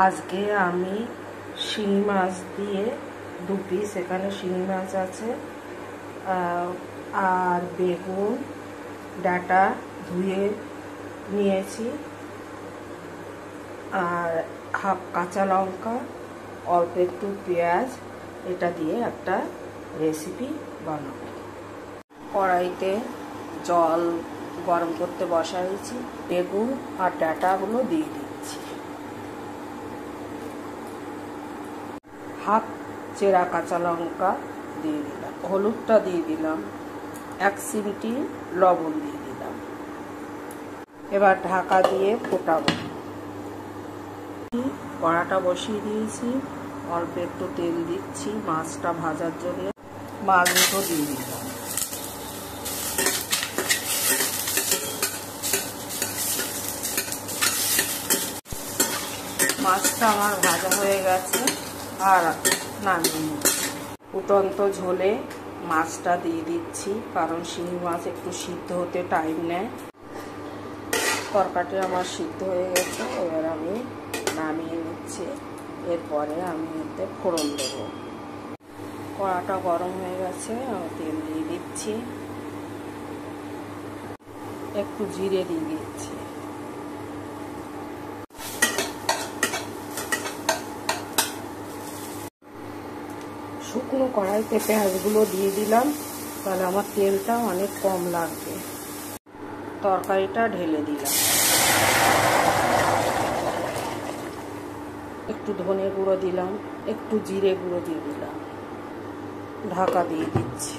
আজকে আমি শিঙি মাছ দিয়ে 2 পিস, এখানে শিঙি মাছ আছে, আর বেগুন ডাটা ধুয়ে নিয়েছি, আর হাফ কাঁচা লঙ্কা, অল্প একটু পেঁয়াজ, এটা দিয়ে একটা রেসিপি বানাবো। কড়াইতে জল গরম করতে বসাইছি, বেগুন আর ডাটাগুলো দিয়ে দিচ্ছি, হাফ চেরা কাঁচা লঙ্কা দিয়ে দিলাম, হলুদটা দিয়ে দিলাম, 1 চিমটি লবণ দিয়ে দিলাম। এবার ঢাকা দিয়ে ফোটাবো। কড়াটা বসিয়ে দিয়েছি, অল্প একটু তেল দিচ্ছি মাছটা ভাজার জন্য, মাছ দুটো দিয়ে দিলাম। মাছটা আমার ভাজা হয়ে গেছে, আর নামিয়ে নিচ্ছি। ফুটন্ত ঝোলে মাছটা দিয়ে দিচ্ছি, কারণ শিঙি মাছ একটু সিদ্ধ হতে টাইম নেয়। তরকারিটা আমার সিদ্ধ হয়ে গেছে, এবার আমি নামিয়ে নিচ্ছি। এরপরে আমি এতে ফোড়ন দেবো। কড়াটা গরম হয়ে গেছে, আমি তেল দিয়ে দিচ্ছি, একটু জিরে দিয়ে দিচ্ছি, শুকনো কড়াইতে পেঁয়াজগুলো দিয়ে দিলাম, তাহলে আমার তেলটা অনেক কম লাগবে। তরকারিটা ঢেলে দিলাম, একটু ধনে গুঁড়ো দিলাম, একটু জিরে গুঁড়ো দিয়ে দিলাম, ঢাকা দিয়ে দিচ্ছি।